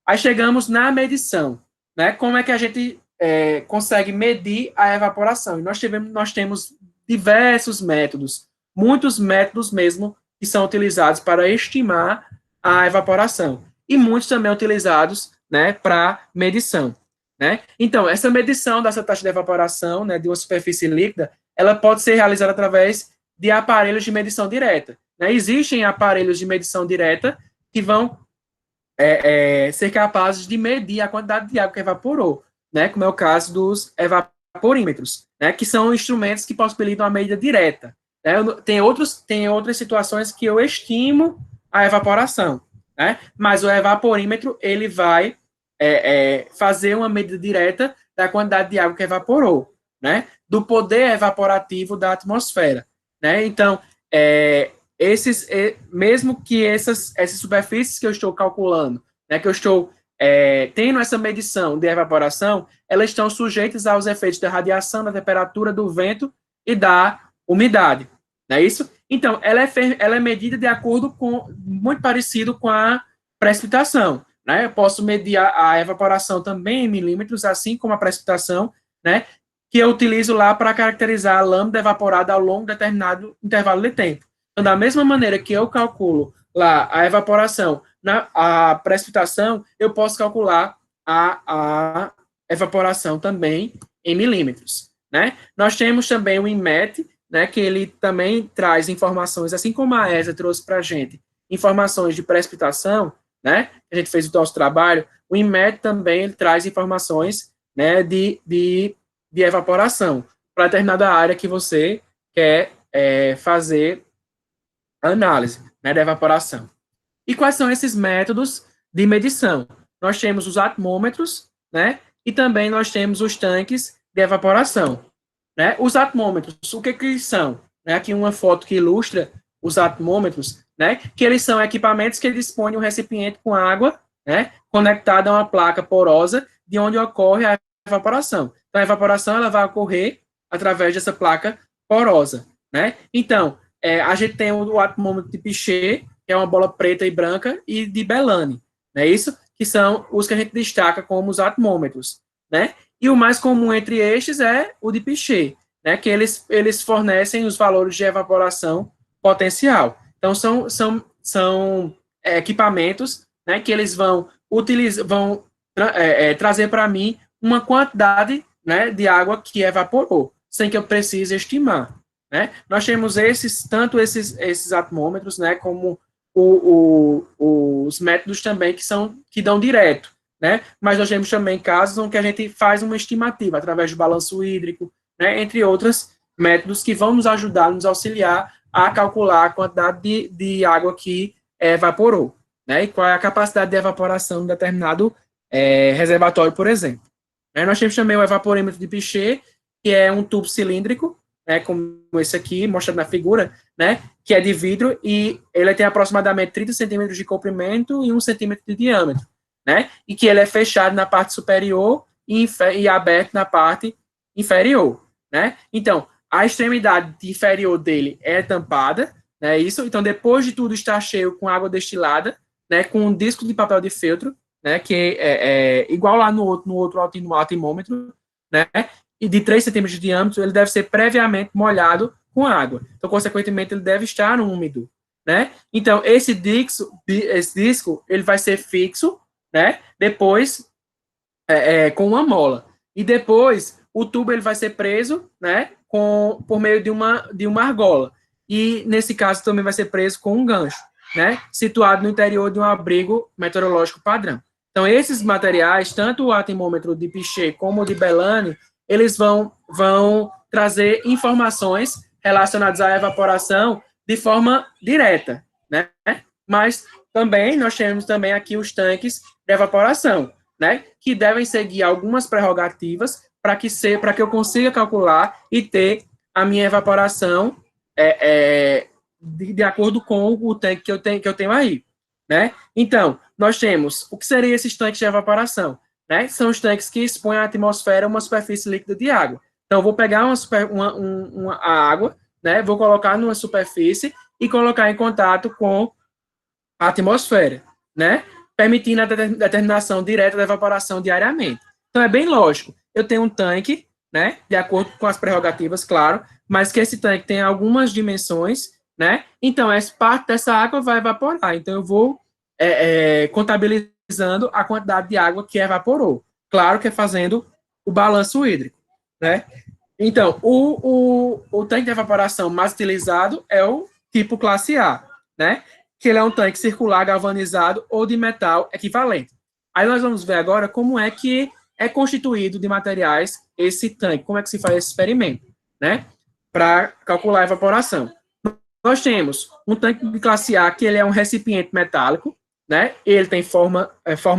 Aí chegamos na medição, né? Como é que a gente consegue medir a evaporação? E nós temos diversos métodos, muitos métodos mesmo, que são utilizados para estimar a evaporação. E muitos também utilizados, né, para medição, né? Então, essa medição dessa taxa de evaporação, né, de uma superfície líquida, ela pode ser realizada através de aparelhos de medição direta, né? Existem aparelhos de medição direta que vão ser capazes de medir a quantidade de água que evaporou, né? Como é o caso dos evaporímetros, né? Que são instrumentos que possibilitam a medida direta. Né? Tem outras situações que eu estimo a evaporação, né? Mas o evaporímetro ele vai fazer uma medida direta da quantidade de água que evaporou, né? Do poder evaporativo da atmosfera, né? Então, mesmo que essas superfícies que eu estou calculando, né, que eu estou tendo essa medição de evaporação, elas estão sujeitas aos efeitos da radiação, da temperatura, do vento e da umidade, não é isso? Então, ela é medida de acordo com, muito parecido com a precipitação, né? Eu posso medir a evaporação também em milímetros, assim como a precipitação, né? Que eu utilizo lá para caracterizar a lâmina evaporada ao longo de determinado intervalo de tempo. Então, da mesma maneira que eu calculo lá a evaporação, a precipitação, eu posso calcular a evaporação também em milímetros, né? Nós temos também o INMET, né, que ele também traz informações, assim como a ESA trouxe para a gente, informações de precipitação, né? A gente fez o nosso trabalho, o INMET também ele traz informações, né, de evaporação para determinada área que você quer fazer análise, né, da evaporação. E quais são esses métodos de medição? Nós temos os atmômetros, né, e também nós temos os tanques de evaporação, né? Os atmômetros, o que eles são? Né, aqui uma foto que ilustra os atmômetros, né, que eles são equipamentos que dispõem um recipiente com água, né, conectado a uma placa porosa, de onde ocorre a evaporação. Então, a evaporação ela vai ocorrer através dessa placa porosa, né? Então, a gente tem o atmômetro de Pichet, que é uma bola preta e branca, e de Bellani, não é isso? Que são os que a gente destaca como os atmômetros, né? E o mais comum entre estes é o de Pichet, né? Que eles fornecem os valores de evaporação potencial. Então, são equipamentos, né, que eles vão trazer para mim uma quantidade, né, de água que evaporou, sem que eu precise estimar, né? Nós temos tanto esses atmômetros, né, como os métodos também que dão direto, né? Mas nós temos também casos em que a gente faz uma estimativa através do balanço hídrico, né, entre outros métodos que vão nos ajudar, nos auxiliar a calcular a quantidade de água que evaporou, né? E qual é a capacidade de evaporação de determinado reservatório, por exemplo. Nós temos também o evaporímetro de Pichet, que é um tubo cilíndrico, né, como esse aqui, mostrado na figura, né, que é de vidro, e ele tem aproximadamente 30 centímetros de comprimento e 1 centímetro de diâmetro, né, e que ele é fechado na parte superior e aberto na parte inferior, né. Então, a extremidade inferior dele é tampada, né, isso, então depois de tudo estar cheio com água destilada, né, com um disco de papel de feltro, né, que é igual lá no outro atimômetro, né, e de 3 centímetros de diâmetro, ele deve ser previamente molhado com água. Então, consequentemente, ele deve estar úmido, né? Então, esse disco ele vai ser fixo, né? Depois, com uma mola. E depois, o tubo ele vai ser preso, né? Por meio de uma argola. E, nesse caso, também vai ser preso com um gancho, né? Situado no interior de um abrigo meteorológico padrão. Então, esses materiais, tanto o atimômetro de Pichet como o de Bellani, eles vão trazer informações relacionadas à evaporação de forma direta, né? Mas também nós temos também aqui os tanques de evaporação, né? Que devem seguir algumas prerrogativas para que eu consiga calcular e ter a minha evaporação de acordo com o tanque que eu tenho aí, né? Então, nós temos o que seriam esses tanques de evaporação, né? São os tanques que expõem à atmosfera uma superfície líquida de água. Então, eu vou pegar a água, né, vou colocar numa superfície e colocar em contato com a atmosfera, né, permitindo a determinação direta da evaporação diariamente. Então, é bem lógico. Eu tenho um tanque, né, de acordo com as prerrogativas, claro, mas que esse tanque tem algumas dimensões, né, então, essa parte dessa água vai evaporar. Então, eu vou contabilizando a quantidade de água que evaporou. Claro que é fazendo o balanço hídrico, né? Então, o tanque de evaporação mais utilizado é o tipo classe A, né? Que ele é um tanque circular galvanizado ou de metal equivalente. Aí nós vamos ver agora como é que é constituído de materiais esse tanque, como é que se faz esse experimento, né? Para calcular a evaporação. Nós temos um tanque de classe A, que ele é um recipiente metálico, né? Ele tem forma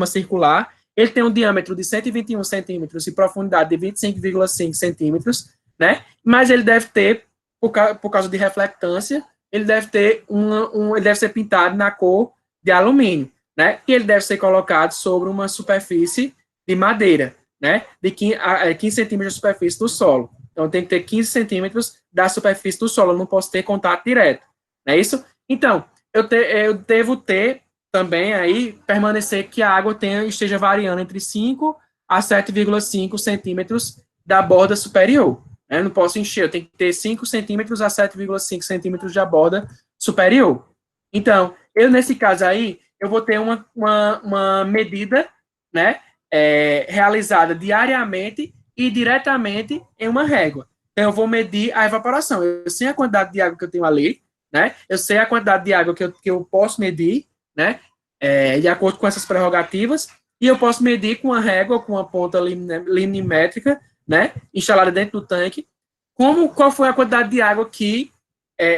circular, ele tem um diâmetro de 121 centímetros e profundidade de 25,5 centímetros, né? Mas ele deve ter, por causa de reflectância, ele deve ter ele deve ser pintado na cor de alumínio, né? E ele deve ser colocado sobre uma superfície de madeira, né? De 15 centímetros de superfície do solo. Então, tem que ter 15 centímetros da superfície do solo, eu não posso ter contato direto, não é isso? Então, eu devo ter também aí, permanecer que a água esteja variando entre 5 a 7,5 centímetros da borda superior. Eu não posso encher, eu tenho que ter 5 centímetros a 7,5 centímetros da borda superior. Então, nesse caso aí, eu vou ter uma medida, né, realizada diariamente e diretamente em uma régua. Então, eu vou medir a evaporação. Eu sei a quantidade de água que eu tenho ali, né? Eu sei a quantidade de água que eu posso medir, né? De acordo com essas prerrogativas, e eu posso medir com uma régua, com uma ponta linimétrica, né? Instalada dentro do tanque, qual foi a quantidade de água que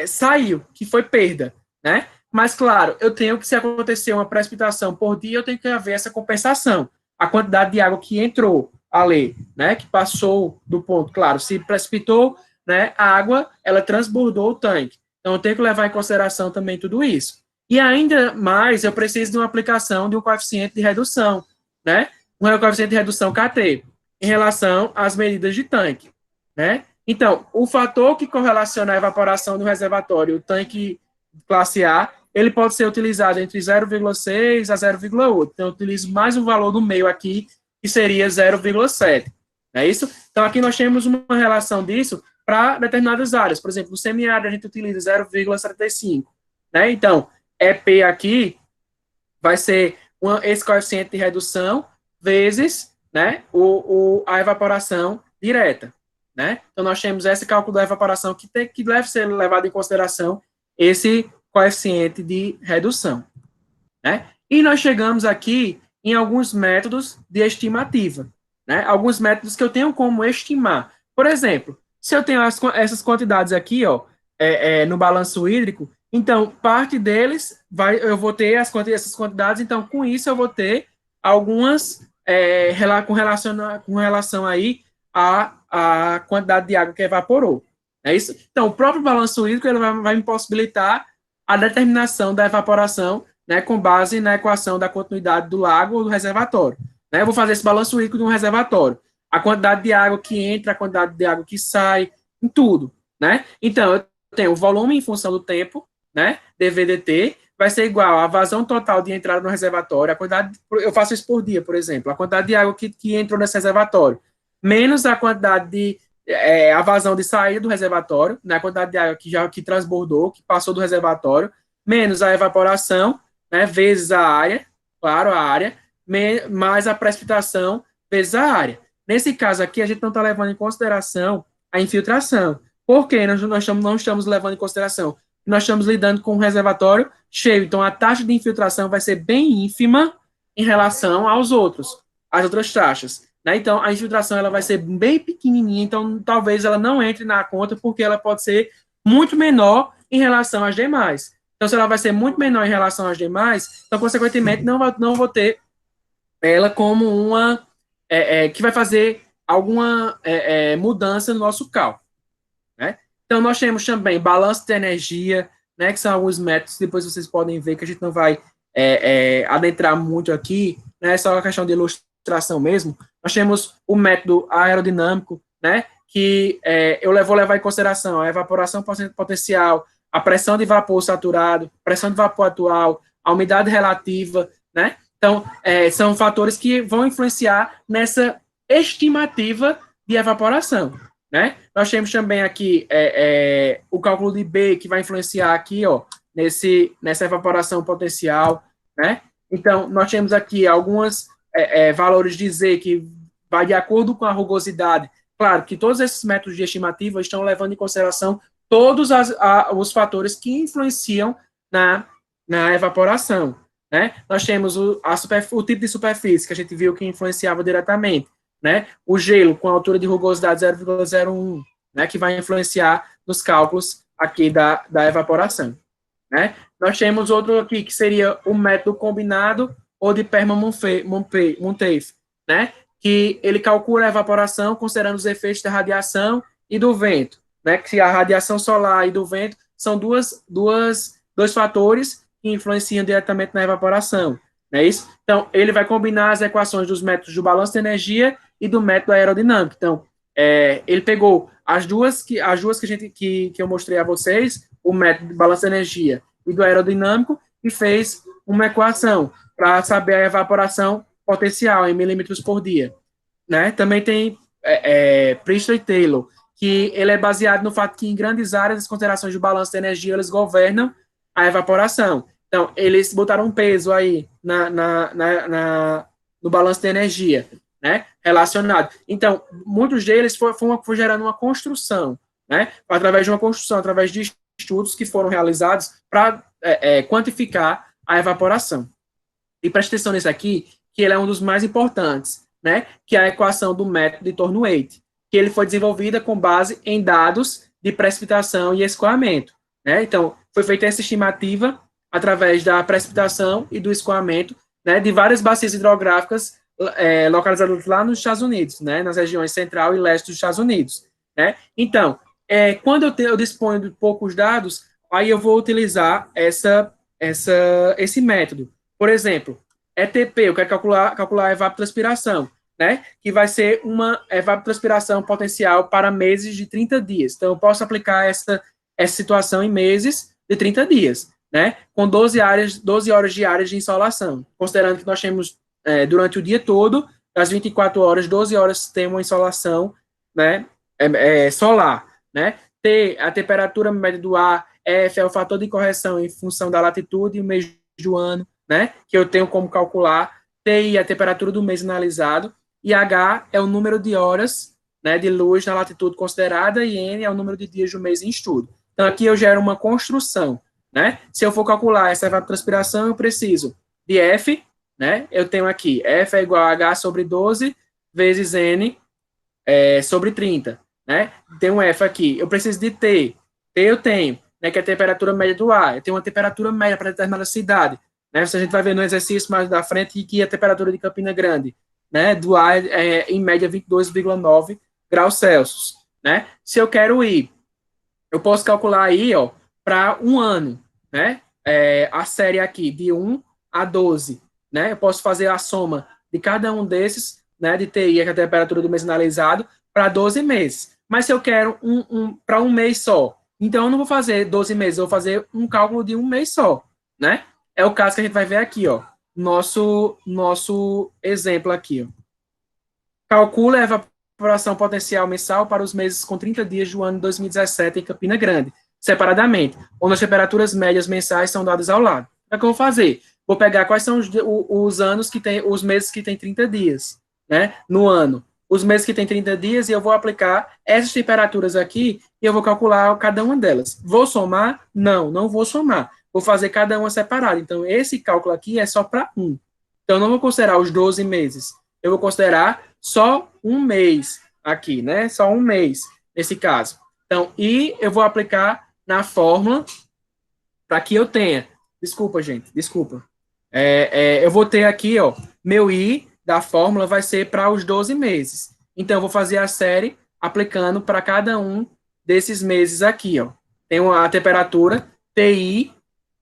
saiu, que foi perda, né? Mas, claro, eu tenho que, se acontecer uma precipitação por dia, eu tenho que haver essa compensação. A quantidade de água que entrou ali, né, que passou do ponto, claro, se precipitou, né, a água, ela transbordou o tanque. Então, eu tenho que levar em consideração também tudo isso. E ainda mais, eu preciso de uma aplicação de um coeficiente de redução, né, um coeficiente de redução KT, em relação às medidas de tanque, né. Então, o fator que correlaciona a evaporação do reservatório, o tanque classe A, ele pode ser utilizado entre 0,6 a 0,8. Então, eu utilizo mais um valor no meio aqui, que seria 0,7. É isso? Então, aqui nós temos uma relação disso para determinadas áreas. Por exemplo, no semiárido, a gente utiliza 0,75. Né? Então, EP aqui vai ser esse coeficiente de redução vezes, né, a evaporação direta. Né? Então, nós temos esse cálculo da evaporação que deve ser levado em consideração esse coeficiente de redução. Né? E nós chegamos aqui em alguns métodos de estimativa. Né? Alguns métodos que eu tenho como estimar. Por exemplo, se eu tenho essas quantidades aqui, ó, no balanço hídrico, então, parte deles, eu vou ter essas quantidades, então, com isso, eu vou ter algumas com relação aí à quantidade de água que evaporou. É isso? Então, o próprio balanço hídrico ele vai me possibilitar a determinação da evaporação, né, com base na equação da continuidade do lago ou do reservatório. Né? Eu vou fazer esse balanço hídrico de um reservatório. A quantidade de água que entra, a quantidade de água que sai, em tudo. Né? Então, eu tenho o volume em função do tempo, né, dVdt, vai ser igual à vazão total de entrada no reservatório, a quantidade, eu faço isso por dia, por exemplo, a quantidade de água que entrou nesse reservatório, menos a quantidade de a vazão de saída do reservatório, né, a quantidade de água que transbordou, que passou do reservatório, menos a evaporação, né, vezes a área, claro, a área, mais a precipitação vezes a área. Nesse caso aqui, a gente não está levando em consideração a infiltração. Por quê? Nós não estamos levando em consideração. Nós estamos lidando com um reservatório cheio, então a taxa de infiltração vai ser bem ínfima em relação às outras taxas. Né? Então, a infiltração ela vai ser bem pequenininha, então talvez ela não entre na conta, porque ela pode ser muito menor em relação às demais. Então, se ela vai ser muito menor em relação às demais, então, consequentemente, não vou ter ela como uma que vai fazer alguma mudança no nosso cálculo. Né? Então, nós temos também balanço de energia, né, que são alguns métodos, depois vocês podem ver que a gente não vai adentrar muito aqui, né, é só uma questão de ilustração mesmo. Nós temos o método aerodinâmico, né, que eu vou levar em consideração a evaporação potencial, a pressão de vapor saturado, pressão de vapor atual, a umidade relativa, né? Então, são fatores que vão influenciar nessa estimativa de evaporação, né? Nós temos também aqui o cálculo de B, que vai influenciar aqui, ó, nessa evaporação potencial, né? Então, nós temos aqui alguns valores de Z que vai de acordo com a rugosidade. Claro que todos esses métodos de estimativa estão levando em consideração todos os fatores que influenciam na evaporação, né? Nós temos o tipo de superfície, que a gente viu que influenciava diretamente, né? O gelo com altura de rugosidade 0,01, né? Que vai influenciar nos cálculos aqui da evaporação, né? Nós temos outro aqui, que seria o método combinado ou de Perman-Monteith, né? Que ele calcula a evaporação considerando os efeitos da radiação e do vento, né? Que a radiação solar e do vento são dois fatores que influenciam diretamente na evaporação, não é isso? Então, ele vai combinar as equações dos métodos do balanço de energia e do método aerodinâmico. Então, ele pegou as duas que eu mostrei a vocês, o método de balanço de energia e do aerodinâmico, e fez uma equação para saber a evaporação potencial em milímetros por dia, né? Também tem Priestley e Taylor, que ele é baseado no fato que em grandes áreas as considerações do balanço de energia eles governam a evaporação. Então, eles botaram um peso aí no balanço de energia, né? Relacionado. Então, muitos deles foi gerando uma construção, né? Através de uma construção, através de estudos que foram realizados para quantificar a evaporação. E preste atenção nesse aqui, que ele é um dos mais importantes, né? Que é a equação do método de Thornweight, que ele foi desenvolvida com base em dados de precipitação e escoamento, né? Então, foi feita essa estimativa através da precipitação e do escoamento, né, de várias bacias hidrográficas localizadas lá nos Estados Unidos, né, nas regiões central e leste dos Estados Unidos, né? Então, quando eu disponho de poucos dados, aí eu vou utilizar esse método. Por exemplo, ETP, eu quero calcular a evapotranspiração, né? Que vai ser uma evapotranspiração potencial para meses de 30 dias. Então, eu posso aplicar essa situação em meses de 30 dias, né? Com 12 horas diárias de insolação. Considerando que nós temos, durante o dia todo, das 24 horas, 12 horas tem uma insolação, né? Solar, né? T, a temperatura média do ar, F é o fator de correção em função da latitude e o mês do ano, né? Que eu tenho como calcular. TI, a temperatura do mês analisado, e H é o número de horas, né, de luz na latitude considerada, e N é o número de dias do mês em estudo. Então, aqui eu gero uma construção, né? Se eu for calcular essa evapotranspiração, eu preciso de F, né? Eu tenho aqui, F é igual a H sobre 12 vezes N sobre 30, né? Tem um F aqui. Eu preciso de T. T eu tenho, né, que é a temperatura média do ar. Eu tenho uma temperatura média para determinada cidade, né? Se a gente vai ver no exercício mais da frente que a temperatura de Campina Grande, né, do ar em média 22,9 graus Celsius, né? Se eu quero ir, eu posso calcular aí, ó, para um ano, né? A série aqui de 1 a 12, né? Eu posso fazer a soma de cada um desses, né, de TI, que é a temperatura do mês analisado, para 12 meses. Mas se eu quero para um mês só, então eu não vou fazer 12 meses, eu vou fazer um cálculo de um mês só, né? É o caso que a gente vai ver aqui, ó. Nosso exemplo aqui, ó. Calcula a evaporação potencial mensal para os meses com 30 dias do ano 2017 em Campina Grande, separadamente, onde as temperaturas médias mensais são dadas ao lado. O que eu vou fazer? Vou pegar quais são os anos que tem, os meses que tem 30 dias, né, no ano. Os meses que tem 30 dias e eu vou aplicar essas temperaturas aqui e eu vou calcular cada uma delas. Vou somar? Não vou somar. Vou fazer cada uma separada. Então, esse cálculo aqui é só para um. Então, eu não vou considerar os 12 meses. Eu vou considerar só um mês aqui, né? Só um mês, nesse caso. Então, e eu vou aplicar na fórmula para que eu tenha. Desculpa, gente, desculpa. Eu vou ter aqui, ó, meu I da fórmula vai ser para os 12 meses. Então, eu vou fazer a série aplicando para cada um desses meses aqui, ó. Tem a temperatura TI,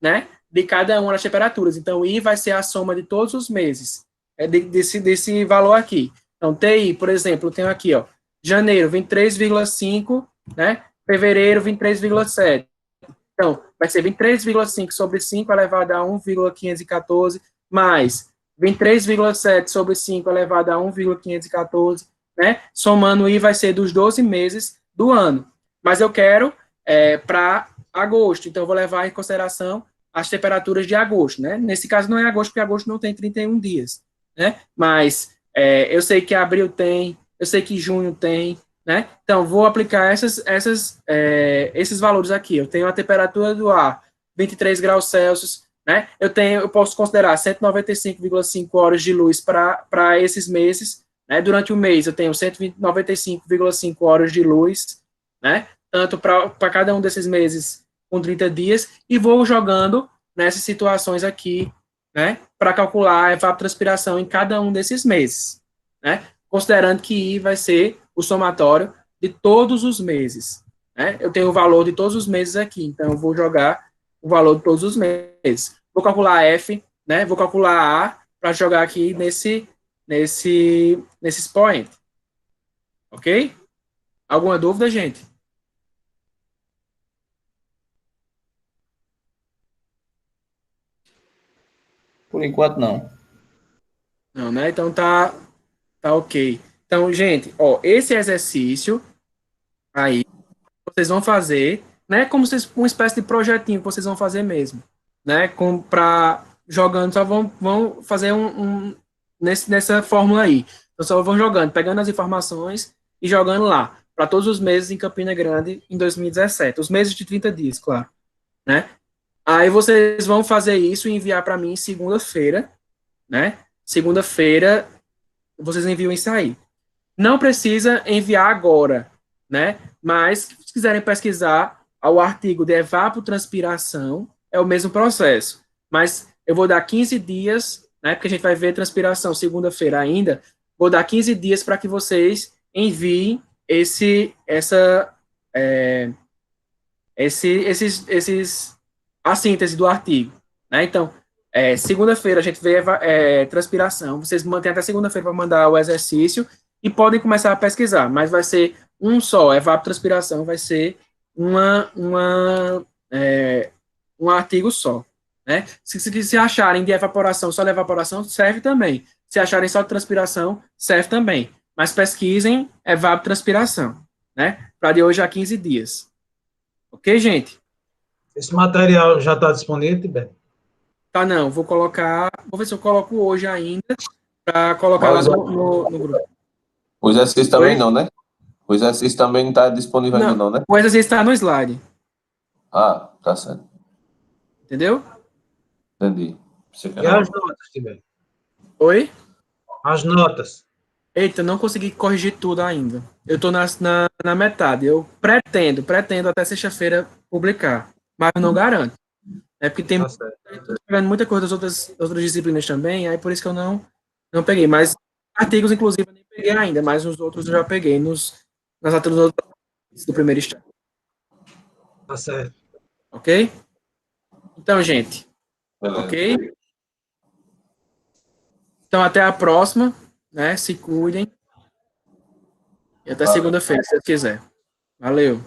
né, de cada uma das temperaturas. Então, I vai ser a soma de todos os meses, desse valor aqui. Então, TI, por exemplo, eu tenho aqui, ó, Janeiro, 23,5, né? Fevereiro, 23,7. Então, vai ser 23,5 sobre 5 elevado a 1,514, mais 23,7 sobre 5 elevado a 1,514, né? Somando I vai ser dos 12 meses do ano. Mas eu quero para agosto, então eu vou levar em consideração as temperaturas de agosto, né? Nesse caso não é agosto, porque agosto não tem 31 dias, né? Mas eu sei que abril tem, eu sei que junho tem, né? Então, vou aplicar esses valores aqui. Eu tenho a temperatura do ar, 23 graus Celsius, né? Eu posso considerar 195,5 horas de luz para esses meses, né? Durante o mês, eu tenho 195,5 horas de luz, né? Tanto para cada um desses meses com 30 dias, e vou jogando nessas situações aqui, né? Para calcular a evapotranspiração em cada um desses meses, né? Considerando que I vai ser o somatório de todos os meses, né? Eu tenho o valor de todos os meses aqui, então eu vou jogar o valor de todos os meses. Vou calcular F, né? Vou calcular A para jogar aqui nesse expoente. Ok? Alguma dúvida, gente? Por enquanto, não. Não, né? Então tá ok. Então, gente, ó, esse exercício aí vocês vão fazer, né? Como vocês, uma espécie de projetinho que vocês vão fazer mesmo, né? Para jogando, só vão fazer nessa fórmula aí. Então, só vão jogando, pegando as informações e jogando lá, para todos os meses em Campina Grande em 2017. Os meses de 30 dias, claro, né? Aí vocês vão fazer isso e enviar para mim segunda-feira, né? Segunda-feira vocês enviam isso aí. Não precisa enviar agora, né? Mas se quiserem pesquisar o artigo de evapotranspiração, é o mesmo processo. Mas eu vou dar 15 dias, né? Porque a gente vai ver transpiração segunda-feira ainda. Vou dar 15 dias para que vocês enviem a síntese do artigo, né? Então, segunda-feira a gente vê transpiração. Vocês mantêm até segunda-feira para mandar o exercício e podem começar a pesquisar, mas vai ser um só. Evapotranspiração vai ser um artigo só, né? Se acharem de evaporação, só de evaporação, serve também. Se acharem só de transpiração, serve também. Mas pesquisem evapotranspiração, né? Para de hoje a 15 dias. Ok, gente? Esse material já está disponível, Tibete? Tá, não. Vou colocar. Vou ver se eu coloco hoje ainda para colocar lá Mas no grupo. o exercício também Oi? não, né? O exercício também não está disponível ainda não, né? O exercício está no slide. Ah, tá certo. Entendeu? Entendi. Você quer E as não? notas, Tibete? Oi? As notas. Eita, não consegui corrigir tudo ainda. Eu estou na metade. Eu pretendo até sexta-feira publicar. Mas eu não garanto. É porque Tá certo. tô pegando muita coisa das outras disciplinas também, aí por isso que eu não peguei. Mas artigos, inclusive, eu nem peguei ainda, mas os outros eu já peguei nas outras do primeiro estágio. Tá certo. Ok? Então, gente, Beleza. ok? Então, até a próxima, né? Se cuidem. E até segunda-feira, se Deus quiser. Valeu.